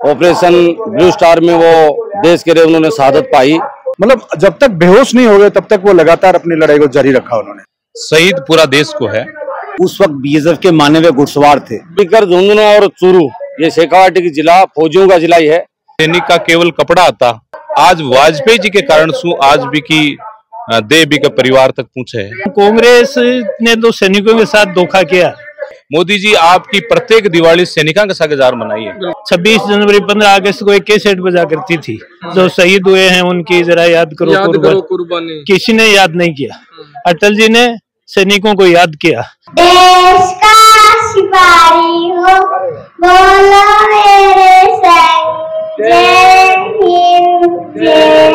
Operation blue star में वो देश के लिए उन्होंने शहादत पाई। मतलब जब तक बेहोश नहीं हो गए तब तक वो लगातार अपनी लड़ाई को जारी रखा उन्होंने। शहीद पूरा देश को है। उस वक्त बीएसएफ के माने हुए घुड़सवार थे। बिकर, झुंझुनू और चूरू ये शेखावाटी की जिला फौजियों का जिला ही है। सैनिक का केवल कपड़ा आता आज वाजपेयी जी के कारण आज भी की देह भी का परिवार तक पहुंचे है। कांग्रेस ने तो सैनिकों के साथ धोखा किया। मोदी जी आपकी प्रत्येक दिवाली सैनिकों के साथ हजार मनाई है। 26 जनवरी 15 अगस्त को एक कैसेट बजा करती थी, जो शहीद हुए हैं उनकी जरा याद करो कुर्बानी। किसी ने याद नहीं किया। अटल जी ने सैनिकों को याद किया। देश का सिपाही हो, बोलो मेरे संग, जय हिंद जय।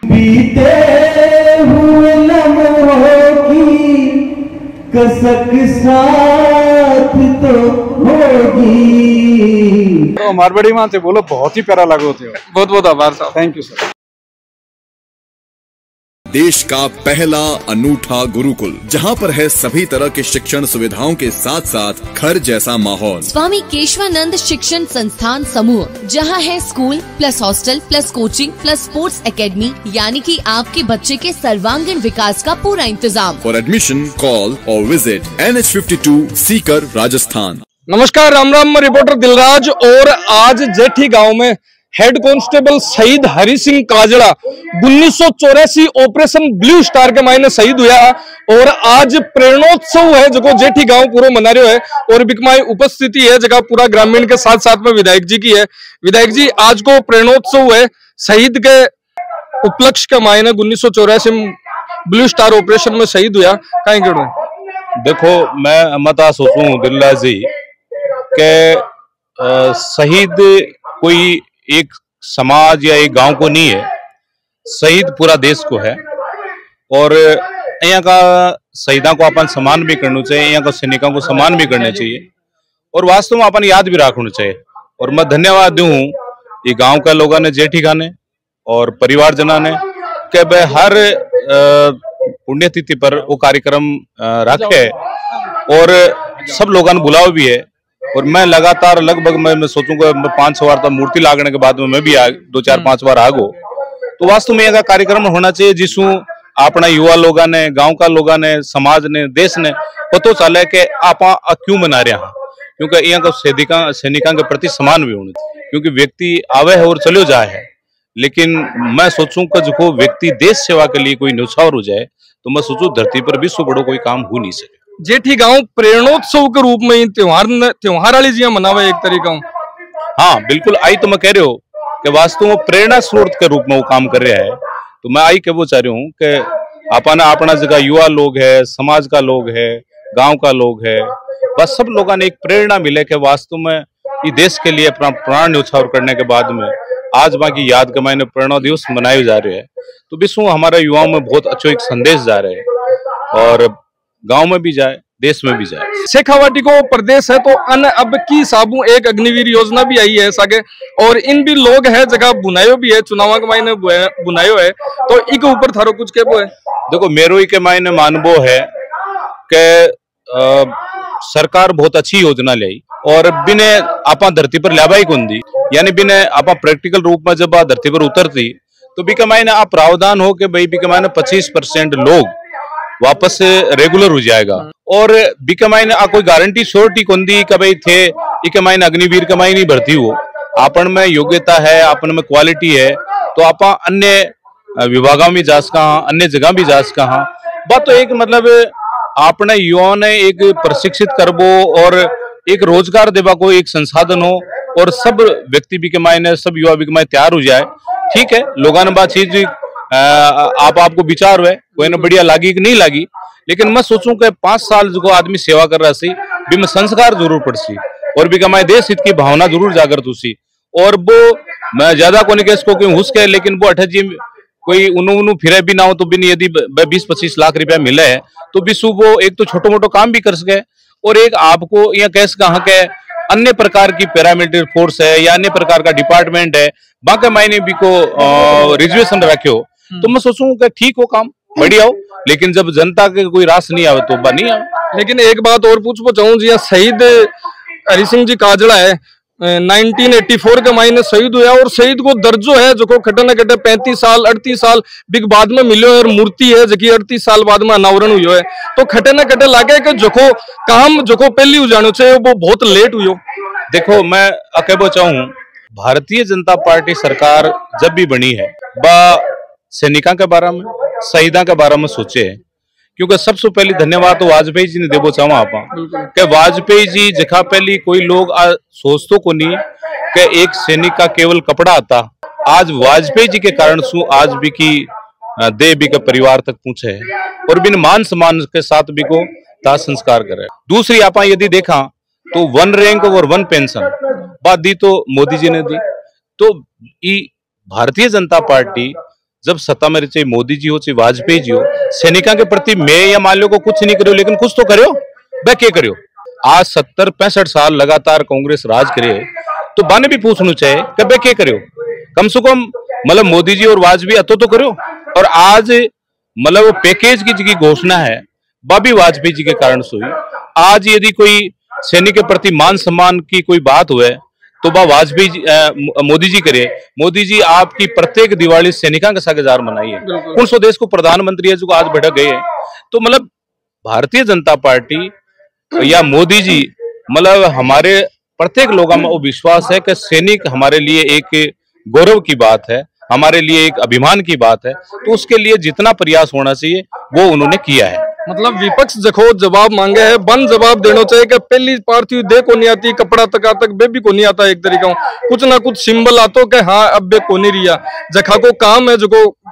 बीते हुए लम्हों की कसक साथ तो होगी। तो मारवाड़ी मां थे बोलो, बहुत ही प्यारा लागो थे। बहुत बहुत आभार साहब, थैंक यू सर। देश का पहला अनूठा गुरुकुल, जहां पर है सभी तरह के शिक्षण सुविधाओं के साथ साथ घर जैसा माहौल। स्वामी केशवानंद शिक्षण संस्थान समूह, जहां है school plus hostel plus coaching plus sports academy, यानी कि आपके बच्चे के सर्वांगीण विकास का पूरा इंतजाम। फॉर एडमिशन कॉल और विजिट NH52 सीकर राजस्थान। नमस्कार, राम राम, रिपोर्टर दिलराज। और आज जेठी गांव में हेड कांस्टेबल शहीद Hari Singh Kajra 1984 operation blue star के मायने शहीद हुआ। और आज प्रेरणोत्सव है जो जेठी गांव पूरा मना रहे है। और बिकमाई उपस्थिति है जगह पूरा ग्रामीण के साथ साथ में विधायक जी की है। विधायक जी, आज को प्रेरणोत्सव है शहीद के उपलक्ष्य के मायने 1984 ब्लू स्टार ऑपरेशन में शहीद हुआ, कहीं क्यों? देखो, मैं मता सोचूं दिल्ला जी के शहीद कोई एक समाज या एक गांव को नहीं है, शहीद पूरा देश को है। और यहाँ का शहीदों को अपन सम्मान भी करना चाहिए, यहाँ का सैनिकों को सम्मान भी करना चाहिए और वास्तव में अपन याद भी रखना चाहिए। और मैं धन्यवाद दूं ये गांव का लोगों ने, जेठी खाने और परिवारजनों ने कि भाई हर पुण्यतिथि पर वो कार्यक्रम रखे और सब लोगों ने बुलाओ भी है। और मैं लगातार लगभग मैं सोचूंगा 5-6 बार तो मूर्ति लागने के बाद में मैं भी 2-4-5 बार आगो। तो वास्तव में यह कार्यक्रम होना चाहिए जिसमें अपना युवा लोगों ने, गांव का लोगों ने, समाज ने, देश ने पता चले कि आप क्यों मना रहे हैं। क्योंकि यहाँ का सैनिकों के प्रति सम्मान भी होना चाहिए। क्योंकि व्यक्ति आवे है और चलो जाए है, लेकिन मैं सोचूं कि जो व्यक्ति देश सेवा के लिए कोई न्यौछावर हो जाए तो मैं सोचूं धरती पर विश्व बड़ो कोई काम हो नहीं सके। जेठी गांव प्रेरणोत्सव के रूप में त्योहार वाली जी मनावे एक तरीका। हाँ बिल्कुल, आई तो मैं कह रही हूँ कि वास्तव में प्रेरणा स्रोत के रूप में वो काम कर रहा है। तो मैं आई के वो चाह रही हूँ कि अपना जगह युवा लोग है, समाज का लोग है, गांव का लोग है, बस सब लोगों ने एक प्रेरणा मिले कि वास्तव में ये देश के लिए अपना प्राण न्यौछावर करने के बाद में आज वहाँ की याद के मायने प्रेरणा दिवस मनाए जा रहे हैं। तो विश्व हमारे युवाओं में बहुत अच्छा एक संदेश जा रहे हैं और गांव में भी जाए, देश में भी जाए। शेखावाटी को प्रदेश है तो अन अब की साबू एक अग्निवीर योजना भी आई है सके। और इन भी लोग है जगह बुनायो भी है, चुनाव के मायने बुनायो है। तो इक ऊपर थारो कुछ के है? देखो, मेरो के मायने मानबो है कि सरकार बहुत अच्छी योजना लाई और बिने आपा धरती पर लाभाई कौन दी, यानी बिने आपा प्रैक्टिकल रूप में जब धरती पर उतरती तो बिके मायने आप प्रावधान हो कि भाई बिके मायने 25% लोग वापस रेगुलर हो जाएगा। और बिके मायने कोई गारंटी श्योरिटी कौन दी कि भाई थे इके मायने अग्निवीर के मायने भर्ती हो। आपन में योग्यता है, आपन में क्वालिटी है तो आप अन्य विभागों में जा सका, अन्य जगह भी जा सका। बात तो एक मतलब अपने युवाओं ने एक प्रशिक्षित करबो और एक रोजगार देवा को एक संसाधन हो और सब व्यक्ति भी के मायने, सब युवा भी के मायने तैयार हो जाए। ठीक है, लोगों ने बात चीज आपको विचार है कोई ना बढ़िया लागी कि नहीं लागी, लेकिन मैं सोचूं कि 5 साल जो आदमी सेवा कर रहा सी भी में संस्कार जरूर पड़सी और भी कमाए देश हित की भावना जरूर जागृत हुई। और वो मैं ज्यादा को नहीं इसको क्यों हुस के, लेकिन वो 8 जी कोई उन्होंने फिरे भी ना हो तो भी यदि 20-25 लाख रुपया मिले है तो भी वो एक तो छोटो मोटो काम भी कर सके और एक आपको यहाँ कह सका के अन्य प्रकार की पैरामिलिट्री फोर्स है या अन्य प्रकार का डिपार्टमेंट है बाकी मायने भी को रिजर्वेशन रखे हो तो मैं सोचूं कि ठीक हो, काम बढ़िया हो, लेकिन जब जनता के कोई रास नहीं आवे तो नहीं आवे। लेकिन एक बात और पूछना चाहूँ जी, शहीद हरि सिंह जी काजड़ा है 1984 के मायने शहीद हुआ और शहीद को दर्जो है जो खटे न खटे 35 साल 38 साल बिग बाद में मिलो और मूर्ति है जो 38 साल बाद में अनावरण हुई है। तो खटे न खटे लागे कि जो काम जो पहली हो जानो चाहिए वो बहुत लेट हुई। देखो मैं अकेबो चाहूं भारतीय जनता पार्टी सरकार जब भी बनी है बा सैनिकों के बारे में शहीदा के बारे में सोचे है, क्योंकि सबसे पहली धन्यवाद तो वाजपेयी जी ने देवो चाहूँ आप के वाजपेयी जी जखा पहली कोई लोग आज सोचतो को नहीं कि एक सैनिक का केवल कपड़ा आता, आज वाजपेयी जी के कारण सु आज भी की देह भी के परिवार तक पहुंचे है और बिन मान सम्मान के साथ भी को दाह संस्कार करे। दूसरी आप यदि देखा तो 1 रैंक और 1 पेंशन बात दी तो मोदी जी ने दी। तो भारतीय जनता पार्टी जब सत्ता में चाहे मोदी जी हो चाहे वाजपेयी जी हो, सैनिकों के प्रति मैं या मान लो को कुछ नहीं करो लेकिन कुछ तो करो। वह क्या करो? आज 70-65 साल लगातार कांग्रेस राज करे तो बाने भी पूछना चाहिए कि वह क्या करो? कम से कम मतलब मोदी जी और वाजपेयी अतो तो करो। और आज मतलब वो पैकेज की घोषणा है बाबी वाजपेयी जी के कारण से हुई। आज यदि कोई सैनिक के प्रति मान सम्मान की कोई बात हुए तो बा वाजपेयी जी मोदी जी करे। मोदी जी आपकी प्रत्येक दिवाली सैनिकों के साथ हजार मनाई है। कौन सो देश को प्रधानमंत्री है जो आज बैठक गए हैं। तो मतलब भारतीय जनता पार्टी या मोदी जी मतलब हमारे प्रत्येक लोगों में वो विश्वास है कि सैनिक हमारे लिए एक गौरव की बात है, हमारे लिए एक अभिमान की बात है। तो उसके लिए जितना प्रयास होना चाहिए वो उन्होंने किया है। मतलब विपक्ष जखो जवाब मांगे है बन जवाब देना चाहिए कि पहली पार्थिव देह को नहीं आती, कपड़ा तक बेबी को नहीं आता, एक तरीका कुछ ना कुछ सिंबल आतो के हाँ अब बे को नहीं रिया जखा को काम है जो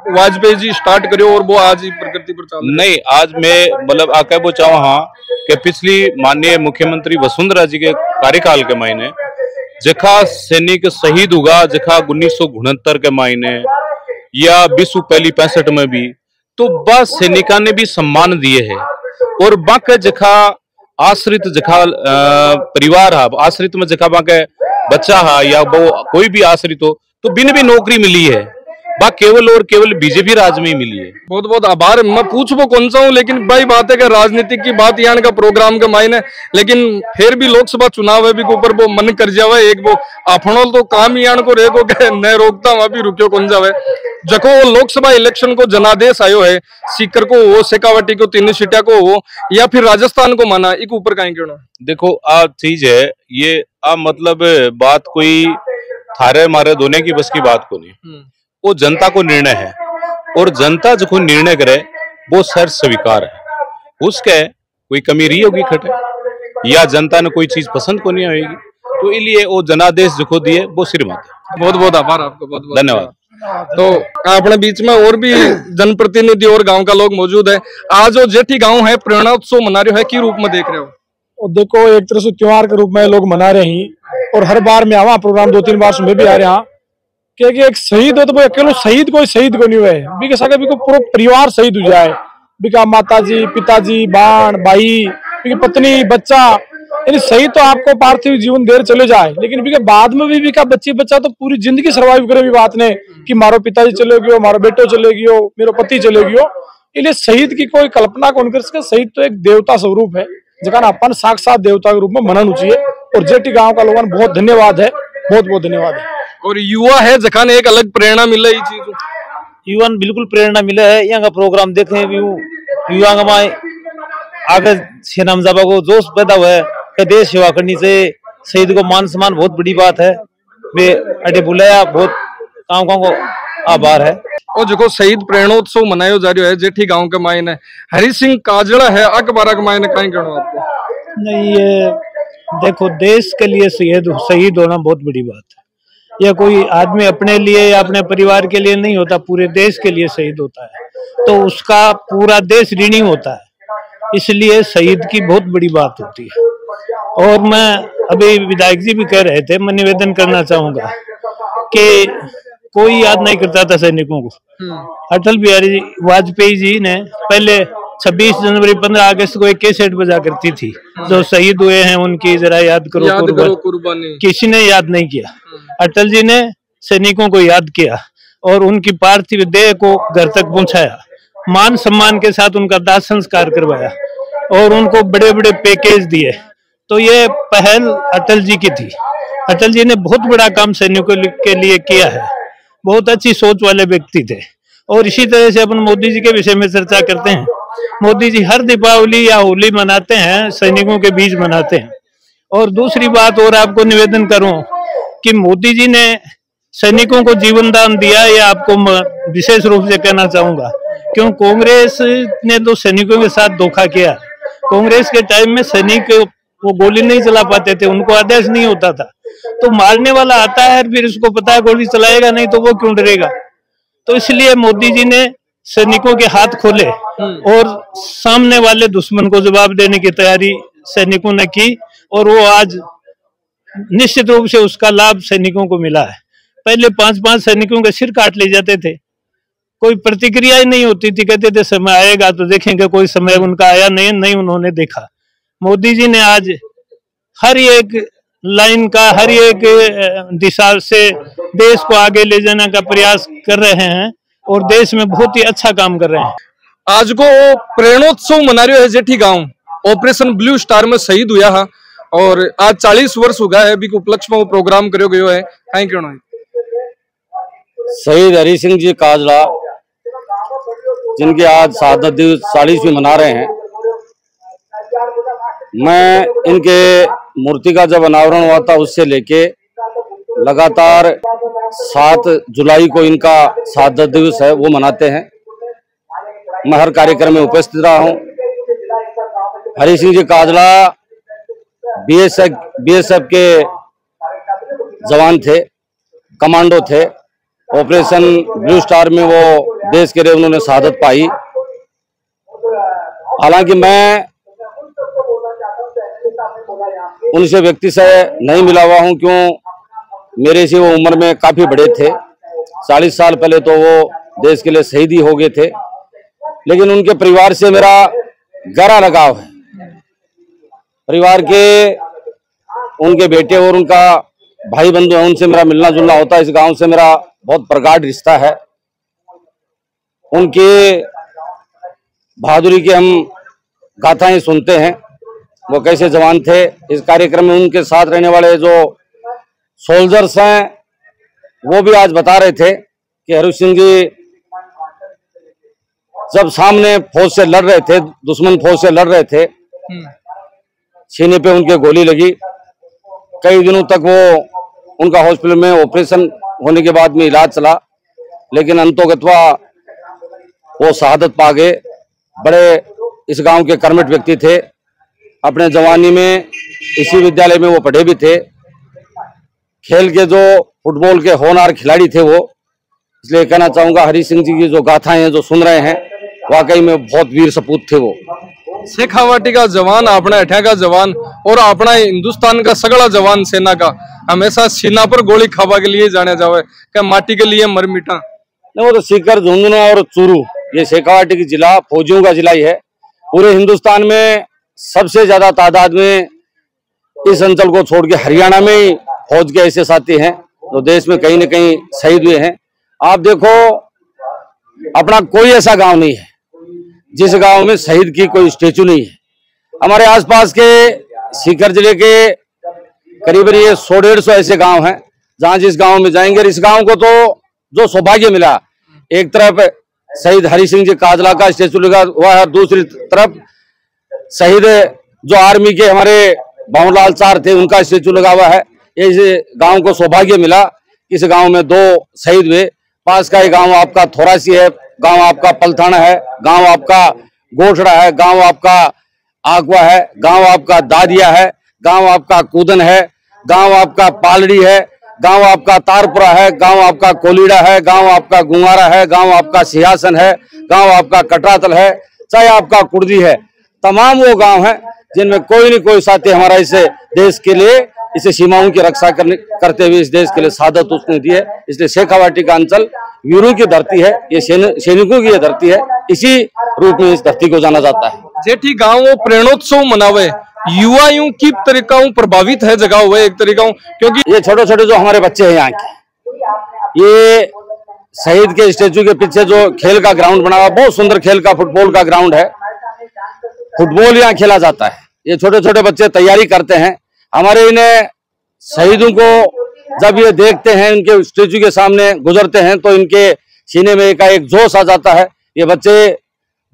वाजपेयी जी स्टार्ट करो और वो आज ही प्रकृति पर चालू नहीं। आज मैं मतलब आके वो चाहूँ हाँ कि पिछली माननीय मुख्यमंत्री वसुंधरा जी के कार्यकाल के महीने जखा सैनिक शहीद हुआ जखा 1969 के महीने या विश्व पहली 65 में भी तो बस सैनिका ने भी सम्मान दिए है। और बाके जखा आश्रित जखा परिवार हा आश्रित में जखा बाके बच्चा हा या वो कोई भी आश्रित हो तो बिन भी नौकरी मिली है बा केवल और केवल बीजेपी राज में ही मिली है। बहुत बहुत आभार। मैं पूछबो कौन सा हूँ लेकिन भाई बात है कि राजनीतिक की बात यहाँ का प्रोग्राम के मायने लेकिन फिर भी लोकसभा चुनाव है भी के ऊपर वो मन कर जावे एक वो आपनोल तो काम यहाँ को रेको के न रोकता वहां भी रुकियो कौन जावे। जको वो लोकसभा इलेक्शन को जनादेश आयो है सीकर को हो शेखावटी को 3 सीटा को हो या फिर राजस्थान को माना एक ऊपर कहीं कहना। देखो आ चीज है ये मतलब बात कोई थारे मारे दोने की बस की बात को नहीं, वो जनता को निर्णय है और जनता जो निर्णय करे वो सर स्वीकार है। उसके कोई कमी रही होगी खटे या जनता ने कोई चीज पसंद को नहीं आएगी तो इसलिए वो जनादेश जो दिए वो श्रीमत। बहुत बहुत आभार आपको, बहुत बहुत धन्यवाद। तो अपने बीच में और भी जनप्रतिनिधि और गांव का लोग मौजूद है। आज जो जेठी गांव है प्रेरणा उत्सव मना रहे हो है की रूप में देख रहे हो? और देखो एक तरह से त्योहार के रूप में लोग मना रहे हैं और हर बार में आवा प्रोग्राम 2-3 बार में भी आ रहे हैं क्योंकि एक शहीद हो तो अकेले शहीद कोई शहीद को नहीं हुए बिके सके बिको पूरा परिवार शहीद हो जाए बिका माता जी पिताजी बाण भाई बिके पत्नी बच्चा यानी शहीद तो आपको पार्थिव जीवन देर चले जाए लेकिन बिके बाद में भी बिका बच्ची बच्चा तो पूरी जिंदगी सर्वाइव करे भी बात ने कि मारो पिताजी चले गयो मारो बेटो चले गयो मेरो पति चले गयो। इसलिए शहीद की कोई कल्पना कौन कर सके। शहीद तो एक देवता स्वरूप है जगह अपन साक्षात देवता के रूप में मनाना चाहिए और जेटी गाँव का लोगों बहुत धन्यवाद है, बहुत बहुत धन्यवाद है। और युवा है जखान एक अलग प्रेरणा मिले ये चीज युवा बिल्कुल प्रेरणा मिले है यहाँ का प्रोग्राम देखे भी युवा आगे सेना में जाबा को जोश पैदा हुआ है कि देश सेवा करनी चाहिए। शहीद को मान सम्मान बहुत बड़ी बात है। वे अटे बुलाया बहुत काम को आभार है। और जो शहीद प्रेरणोत्सव मनायो जा रहा है जेठी गांव के मायने हरि सिंह काजड़ा है अखबार के मायने कहीं कहना आपको? नहीं ये देखो देश के लिए शहीद होना बहुत बड़ी बात है। यह कोई आदमी अपने लिए या अपने परिवार के लिए नहीं होता, पूरे देश के लिए शहीद होता है तो उसका पूरा देश ऋणी होता है। इसलिए शहीद की बहुत बड़ी बात होती है। और मैं अभी विधायक जी भी कह रहे थे, मैं निवेदन करना चाहूंगा कि कोई याद नहीं करता था सैनिकों को। अटल बिहारी वाजपेयी जी ने पहले 26 जनवरी 15 अगस्त को एक कैसेट बजा करती थी जो शहीद हुए हैं उनकी जरा याद करो कुर्बानी। किसी ने याद नहीं किया। अटल जी ने सैनिकों को याद किया और उनकी पार्थिव देह को घर तक पहुंचाया, मान सम्मान के साथ उनका दाह संस्कार करवाया और उनको बड़े बड़े पैकेज दिए। तो ये पहल अटल जी की थी। अटल जी ने बहुत बड़ा काम सैनिकों के लिए किया है, बहुत अच्छी सोच वाले व्यक्ति थे। और इसी तरह से अपन मोदी जी के विषय में चर्चा करते हैं। मोदी जी हर दीपावली या होली मनाते हैं, सैनिकों के बीच मनाते हैं। और दूसरी बात और आपको निवेदन करूं कि मोदी जी ने सैनिकों को जीवन दान दिया, ये आपको विशेष रूप से कहना चाहूंगा। क्यों? कांग्रेस ने तो सैनिकों के साथ धोखा किया। कांग्रेस के टाइम में सैनिक वो गोली नहीं चला पाते थे, उनको आदेश नहीं होता था। तो मारने वाला आता है, फिर उसको पता है गोली चलाएगा नहीं तो वो क्यों डरेगा। तो इसलिए मोदी जी ने सैनिकों के हाथ खोले और सामने वाले दुश्मन को जवाब देने की तैयारी सैनिकों ने की, और वो आज निश्चित रूप से उसका लाभ सैनिकों को मिला है। पहले 5-5 सैनिकों के सिर काट ले जाते थे, कोई प्रतिक्रिया ही नहीं होती थी, कहते थे समय आएगा तो देखेंगे। कोई समय उनका आया नहीं उन्होंने देखा। मोदी जी ने आज हर एक लाइन का, हर एक दिशा से देश को आगे ले जाने का प्रयास कर रहे हैं और देश में बहुत ही अच्छा काम कर रहे हैं। आज को प्रेरणोत्सव मना रहे है जेठी गांव ऑपरेशन ब्लू स्टार में शहीद हुआ है और आज 40 वर्ष हो गया है। अभी उपलक्ष्य में वो प्रोग्राम करो गयो है। कहीं क्यों नहीं? शहीद हरि सिंह जी काजला, जिनके आज शहादत दिवस 40वीं मना रहे हैं, मैं इनके मूर्ति का जब अनावरण हुआ था उससे लेके लगातार 7 जुलाई को इनका शहादत दिवस है वो मनाते हैं। मैं हर कार्यक्रम में उपस्थित रहा हूं। हरि सिंह जी काजला बीएसएफ के जवान थे, कमांडो थे। ऑपरेशन ब्लू स्टार में वो देश के लिए उन्होंने शहादत पाई। हालांकि मैं उनसे व्यक्ति से नहीं मिला हुआ हूं, क्यों मेरे से वो उम्र में काफी बड़े थे। 40 साल पहले तो वो देश के लिए शहीद ही हो गए थे। लेकिन उनके परिवार से मेरा गहरा लगाव है। परिवार के उनके बेटे और उनका भाई बंधु है, उनसे मेरा मिलना जुलना होता है। इस गांव से मेरा बहुत प्रगाढ़ रिश्ता है। उनके बहादुरी की हम गाथाएं सुनते हैं, वो कैसे जवान थे। इस कार्यक्रम में उनके साथ रहने वाले जो सोल्जर्स हैं वो भी आज बता रहे थे कि हरि सिंह जी जब सामने फौज से लड़ रहे थे, दुश्मन फौज से लड़ रहे थे, सीने पे उनके गोली लगी। कई दिनों तक वो उनका हॉस्पिटल में ऑपरेशन होने के बाद में इलाज चला, लेकिन अंतोगत्वा वो शहादत पा गए। बड़े इस गांव के कर्मठ व्यक्ति थे। अपने जवानी में इसी विद्यालय में वो पढ़े भी थे। खेल के जो फुटबॉल के होनहार खिलाड़ी थे वो। इसलिए कहना चाहूंगा हरि सिंह जी की जो गाथाएं हैं जो सुन रहे हैं, वाकई में बहुत वीर सपूत थे वो। शेखावाटी का जवान, अपना अठा का जवान और अपना हिंदुस्तान का सगड़ा जवान सेना का हमेशा सीना पर गोली खावा के लिए जाने जावे क्या माटी के लिए मर मिटा। वो तो सीकर, झुंझुनू और चूरू, ये शेखावाटी की जिला फौजियों का जिला ही है। पूरे हिंदुस्तान में सबसे ज्यादा तादाद में इस अंचल को छोड़ के हरियाणा में ही फौज के ऐसे साथी हैं जो देश में कहीं न कहीं शहीद हुए हैं। आप देखो, अपना कोई ऐसा गांव नहीं है जिस गांव में शहीद की कोई स्टेचू नहीं है। हमारे आसपास के सीकर जिले के करीबन ये 100-150 ऐसे गांव हैं जहां जिस गांव में जाएंगे, इस गांव को तो जो सौभाग्य मिला, एक तरफ शहीद हरि सिंह जी काजला का स्टेचू लगा हुआ है, दूसरी तरफ शहीद जो आर्मी के हमारे बाबूलाल चार थे उनका स्टेचू लगा हुआ है। इस गांव को सौभाग्य मिला, इस गांव में 2 शहीद हुए। पास का ये गांव आपका थोरासी है, गांव आपका पलथाना है, गांव आपका गोठड़ा है, गांव आपका आकवा है, गांव आपका दादिया है, गांव आपका कूदन है, गांव आपका पालड़ी है, गांव आपका तारपुरा है, गांव आपका कोलीड़ा है, गांव आपका गुंगारा है, गांव आपका सिंहासन है, गांव आपका कटरातल है, चाहे आपका कुर्दी है। तमाम वो गांव हैं जिनमें कोई न कोई साथी हमारा इस देश के लिए, इसे सीमाओं की रक्षा करते हुए इस देश के लिए शहादत उसने दी है। इसलिए शेखावाटी का अंचल वीरों की धरती है, ये सैनिकों की ये धरती है। इसी रूप में इस धरती को जाना जाता है। जेठी गांव प्रेरणोत्सव मनावे, युवा यूं की तरीका प्रभावित है जगह हुए एक तरीका, क्योंकि ये छोटे छोटे जो हमारे बच्चे हैं यहाँ के, ये शहीद के स्टेचू के पीछे जो खेल का ग्राउंड बना हुआ, बहुत सुंदर खेल का फुटबॉल का ग्राउंड है। फुटबॉल यहाँ खेला जाता है। ये छोटे छोटे बच्चे तैयारी करते हैं। हमारे इन्हें शहीदों को जब ये देखते हैं, इनके स्टेचू के सामने गुजरते हैं, तो इनके सीने में एक जोश आ जाता है। ये बच्चे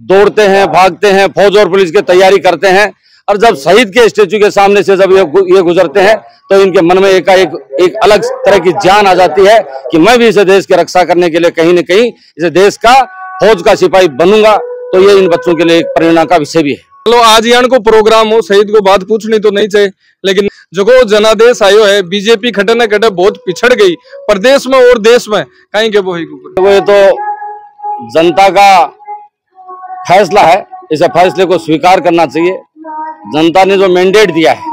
दौड़ते हैं, भागते हैं, फौज और पुलिस की तैयारी करते हैं, और जब शहीद के स्टेचू के सामने से जब ये गुजरते हैं तो इनके मन में एक अलग तरह की जान आ जाती है कि मैं भी इस देश की रक्षा करने के लिए कहीं न कहीं इस देश का फौज का सिपाही बनूंगा। तो ये इन बच्चों के लिए एक प्रेरणा का विषय भी है। चलो आज यान को प्रोग्राम हो, शहीद को बात पूछनी तो नहीं चाहिए, लेकिन जो जनादेश आयो है, बीजेपी खटे न खटे बहुत पिछड़ गई प्रदेश में और देश में, कहीं के वो ये तो जनता का फैसला है, इस फैसले को स्वीकार करना चाहिए। जनता ने जो मैंडेट दिया है,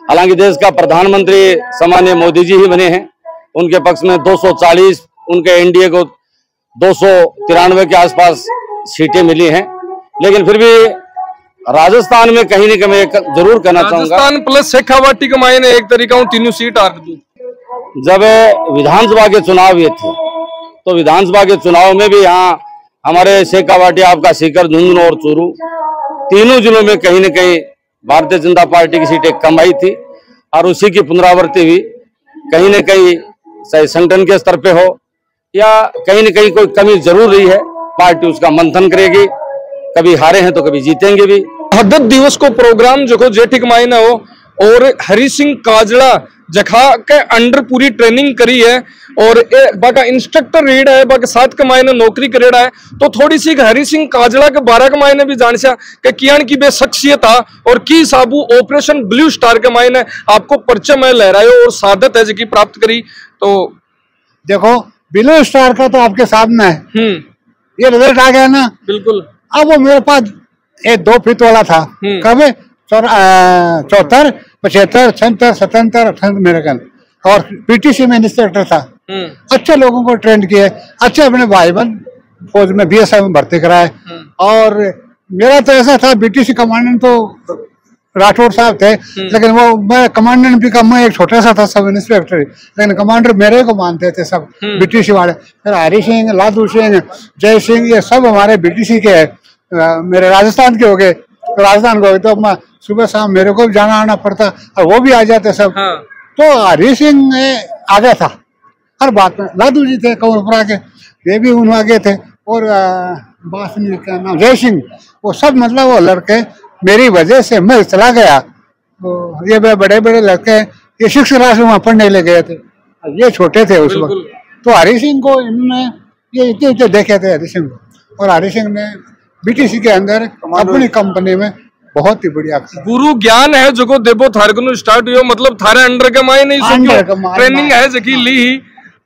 हालांकि देश का प्रधानमंत्री सामान्य मोदी जी ही बने हैं, उनके पक्ष में 240, उनके एनडीए को 293 के आसपास सीटें मिली हैं, लेकिन फिर भी राजस्थान में कहीं न कहीं जरूर कहना चाहूंगा, राजस्थान प्लस शेखावाटी के मायने एक तरीका तीनों सीट आ रही। जब विधानसभा के चुनाव ये थे, तो विधानसभा के चुनाव में भी यहाँ हमारे शेखावाटी, आपका सीकर, झुंझुनू और चूरू, तीनों जिलों में कहीं न कहीं भारतीय जनता पार्टी की सीटें कम आई थी, और उसी की पुनरावृत्ति हुई। कहीं न कहीं चाहे संगठन के स्तर पे हो या कहीं न कहीं कोई कमी जरूर रही है, पार्टी उसका मंथन करेगी, कभी हारे हैं तो कभी जीतेंगे भी। शहादत दिवस को प्रोग्राम जो जेठी के मायने हो, और हरि सिंह काजड़ा जखा के अंडर पूरी ट्रेनिंग करी है, और बाका इंस्ट्रक्टर रीड है, बाका साथ के मायने नौकरी करेड़ा है। तो थोड़ी सी हरि सिंह काजड़ा के 12 के मायने भी जानसा कि कियान की बे शख्सियत था, और की साबू ऑपरेशन ब्लू स्टार के मायने आपको परिचय में लहरायो और शहादत है जी प्राप्त करी। तो देखो ब्लू स्टार का तो आपके सामने है, ये रिजल्ट आ गया ना, बिल्कुल। अब वो मेरे पास एक 2 फीट वाला था, कब 74, 75, 76, 77, 78 मेरे कन, और पीटीसी में इंस्ट्रक्टर था। अच्छे लोगों को ट्रेन किए, अच्छे अपने भाई बहन फौज में बीएसएफ में भर्ती कराए। और मेरा तो ऐसा था, बीटीसी कमांडेंट तो राठौर साहब थे, लेकिन वो मैं कमांडेंट भी कम, मैं एक छोटा सा था सब इंस्पेक्टर, लेकिन कमांडर मेरे को मानते थे सब बीटीसी वाले। फिर हरि सिंह, लादू सिंह, जय सिंह, ये सब हमारे बीटीसी के है, मेरे राजस्थान के हो गए। तो राजस्थान को तो मैं सुबह शाम मेरे को भी जाना आना पड़ता, और वो भी आ जाते सब। तो हरि सिंह आ गया था हर बात में, लादू जी थे कंवरपुरा के, ये भी उन आगे थे, और बासनी का नाम जय सिंह, वो सब मतलब वो लड़के मेरी वजह से मैं चला गया। तो ये बड़े बड़े लड़के, ये 6 क्लास में वहाँ पढ़ने ले गए थे, ये छोटे थे उस वक्त। तो हरि सिंह को इन्होंने ये इतने देखे थे हरि सिंह को, और हरि सिंह ने बीटीसी के अंदर अपनी कंपनी में बहुत ही बढ़िया गुरु ज्ञान है जो देवो थारे को स्टार्ट हुआ, मतलब थारे अंडर के माय नहीं ट्रेनिंग है जकी ली ही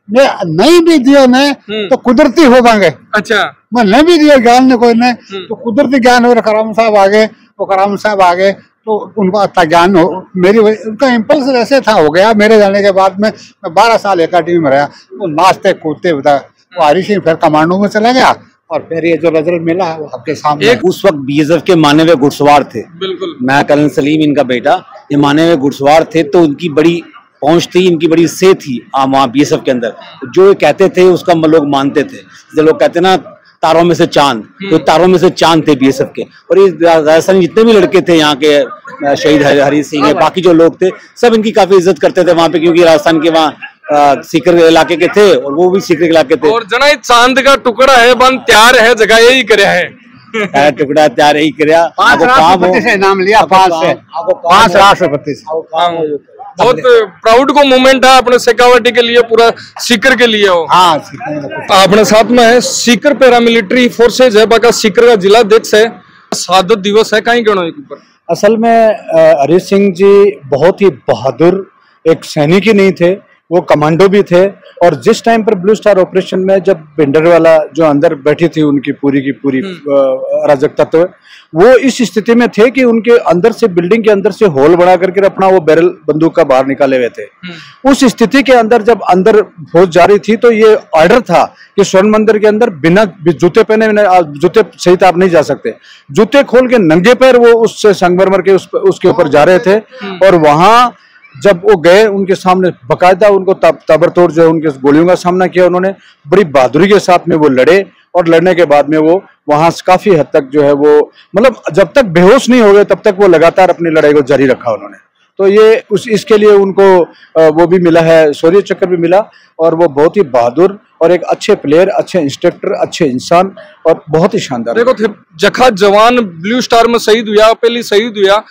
नहीं भी दियो ने तो कुदरती हो गए। अच्छा, मैं नहीं भी दियो ज्ञान ने कोई ने, तो कुदरती ज्ञान हो। कराम साहब आ गए, वो कराम साहब आ गए, तो उनको अच्छा ज्ञान हो, मेरी उनका इम्पल्स ऐसे था हो गया। मेरे जाने के बाद में मैं 12 साल एकेडमी में रहा, वो नाचते कूदते बता। वो हरि सिंह फिर कमांडो में चला गया, और फिर ये जो रिजल्ट मिला है वो आपके सामने। उस वक्त बीएसएफ के माने हुए घुड़सवार थे, बिल्कुल, मैं कर्नल सलीम इनका बेटा, ये माने हुए घुड़सवार थे, तो उनकी बड़ी पहुंच थी, इनकी बड़ी से थी वहाँ बीएसएफ के अंदर। जो ये कहते थे उसका लोग मानते थे। जैसे लोग कहते ना तारों में से चांद, तो तारों में से चांद थे बीएसएफ के। और ये राजस्थान जितने भी लड़के थे यहाँ के, शहीद हरि सिंह है, बाकी जो लोग थे, सब इनकी काफी इज्जत करते थे वहाँ पे, क्योंकि राजस्थान के वहाँ सीकर इलाके के थे, और वो भी सीकर इलाके थे। और जना चांद का टुकड़ा है, बन तैयार है, जगह यही करे है टुकड़ा तैयार ही कराया। 5 राष्ट्रपति से नाम लिया, 5 राष्ट्रपति से। बहुत प्राउड को मोमेंट है अपने शेखावाटी के लिए, पूरा सीकर के लिए हो। हाँ, अपने साथ में है सीकर पैरामिलिट्री फोर्सेज है, बाका सीकर का जिला अध्यक्ष है। शहादत दिवस है, कहीं कहना ऊपर। असल में हरि सिंह जी बहुत ही बहादुर एक सैनिक ही नहीं थे, वो कमांडो भी थे। और जिस टाइम पर ब्लू स्टार ऑपरेशन में जब भिंडरवाला जो अंदर बैठी थी, उनकी पूरी की पूरी अराजक तत्व, वो इस स्थिति में थे कि उनके अंदर से, बिल्डिंग के अंदर से होल बना करके अपना वो बैरल बंदूक का बाहर निकाले हुए थे। उस स्थिति के अंदर जब अंदर फौज जा रही थी, तो ये ऑर्डर था कि स्वर्ण मंदिर के अंदर बिना जूते पहने, जूते सहित आप नहीं जा सकते, जूते खोल के नंगे पैर वो उस संगमरमर के उसके ऊपर जा रहे थे। और वहां जब वो गए, उनके सामने बकायदा उनको ताबड़तोड़ जो है उनके गोलियों का सामना किया उन्होंने, बड़ी बहादुरी के साथ में वो लड़े। और लड़ने के बाद में वो वहां से काफी हद तक जो है वो, मतलब जब तक बेहोश नहीं हो गए तब तक वो लगातार अपनी लड़ाई को जारी रखा उन्होंने। तो ये इसके लिए उनको वो भी मिला है, शौर्य चक्र भी मिला, और वो बहुत ही बहादुर और एक अच्छे प्लेयर, अच्छे इंस्ट्रक्टर, अच्छे इंसान और बहुत ही शानदार। देखो जखा जवान ब्लू स्टार में शहीद हुआ, पहली शहीद हुआ,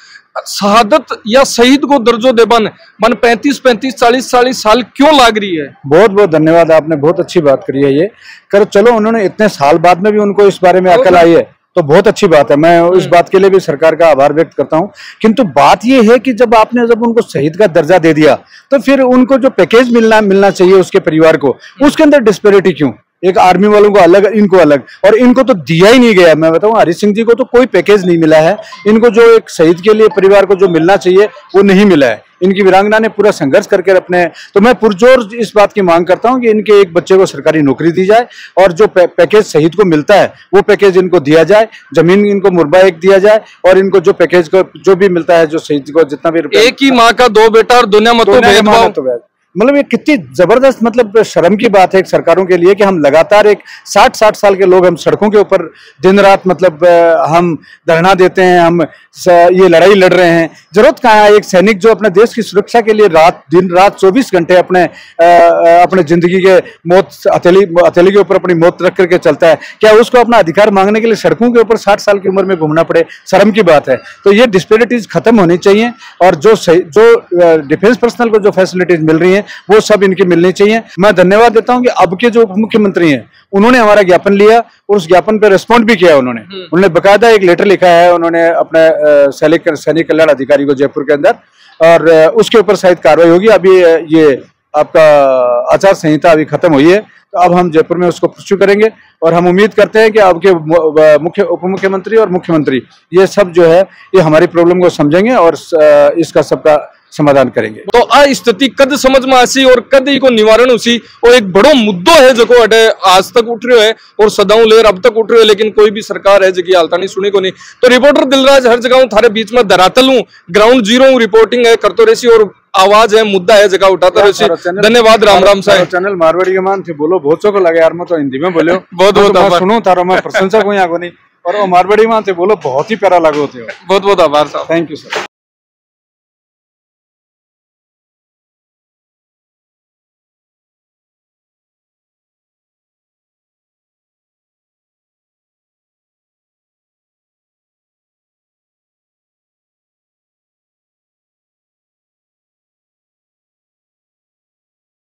शहादत या शहीद को दर्जो देबन मन 35-40 साल क्यों लाग रही है? बहुत बहुत धन्यवाद, आपने बहुत अच्छी बात करी है। ये कर चलो, उन्होंने इतने साल बाद में भी उनको इस बारे में अकल आई है तो बहुत अच्छी बात है। मैं इस बात के लिए भी सरकार का आभार व्यक्त करता हूं। किंतु बात ये है कि जब उनको शहीद का दर्जा दे दिया तो फिर उनको जो पैकेज मिलना चाहिए उसके परिवार को, उसके अंदर डिस्पेरिटी क्यों? एक आर्मी वालों को अलग, इनको अलग, और इनको तो दिया ही नहीं गया। मैं बताऊं, हरी सिंह जी को तो कोई पैकेज नहीं मिला है। इनको जो एक शहीद के लिए परिवार को जो मिलना चाहिए वो नहीं मिला है। इनकी वीरांगना ने पूरा संघर्ष करके अपने, तो मैं पुरजोर इस बात की मांग करता हूं कि इनके एक बच्चे को सरकारी नौकरी दी जाए और जो पैकेज शहीद को मिलता है वो पैकेज इनको दिया जाए, जमीन इनको मुरबा एक दिया जाए, और इनको जो पैकेज को जो भी मिलता है, जो शहीद को जितना भी, एक ही माँ का दो बेटा और दुनिया में तो भेदभाव। मतलब ये कितनी जबरदस्त, मतलब शर्म की बात है एक सरकारों के लिए कि हम लगातार एक 60 साल के लोग हम सड़कों के ऊपर दिन रात मतलब हम धरना देते हैं, हम ये लड़ाई लड़ रहे हैं। जरूरत कहाँ है? एक सैनिक जो अपने देश की सुरक्षा के लिए दिन रात 24 घंटे अपने जिंदगी के हथेली के ऊपर अपनी मौत रख करके चलता है, क्या उसको अपना अधिकार मांगने के लिए सड़कों के ऊपर 60 साल की उम्र में घूमना पड़े? शर्म की बात है। तो ये डिस्पेरिटीज खत्म होनी चाहिए, और जो डिफेंस पर्सनल को जो फैसिलिटीज मिल रही है वो सब इनकी मिलनी चाहिए। मैं धन्यवाद देता हूं कि अब के जो उप मुख्यमंत्री हैं उन्होंने हमारा ज्ञापन लिया और उस ज्ञापन पे रिस्पॉन्ड भी किया। उन्होंने बकायदा एक लेटर लिखा है, उन्होंने अपने सैनिक कल्याण अधिकारी को जयपुर के अंदर, और उसके ऊपर शायद कार्रवाई होगी। अभी ये आपका आचार संहिता अभी खत्म हुई है, तो अब हम जयपुर में उसको परस्यू करेंगे, और हम उम्मीद करते हैं कि अब के उप मुख्यमंत्री और मुख्यमंत्री ये सब जो है ये हमारी प्रॉब्लम को समझेंगे और इसका सबका समाधान करेंगे। तो आ स्थिति कद समझ में आसी और कद को निवारण उसी, और एक बड़ो मुद्दो है जो अटे आज तक उठ रहा है और सदाऊ लेर अब तक उठ रहे हो, लेकिन कोई भी सरकार है जो हालता नहीं सुनी को नहीं। तो रिपोर्टर दिलराज हर जगह थारे बीच में धरातल हूँ, ग्राउंड जीरो रिपोर्टिंग है करते रही और आवाज है, मुद्दा है जगह उठाता रही। धन्यवाद। राम राम साहब। चैनल मारवाड़ी के मान थे, बोलो बहुत सो को लगे यार, मैं तो हिंदी में बोलो बहुत बहुत सुनो तारो, मैं प्रशंसक हूँ यहाँ को नहीं, और वो मारवाड़ी मान थे बोलो बहुत ही प्यारा लागो थे। बहुत बहुत आभार साहब। Thank you sir.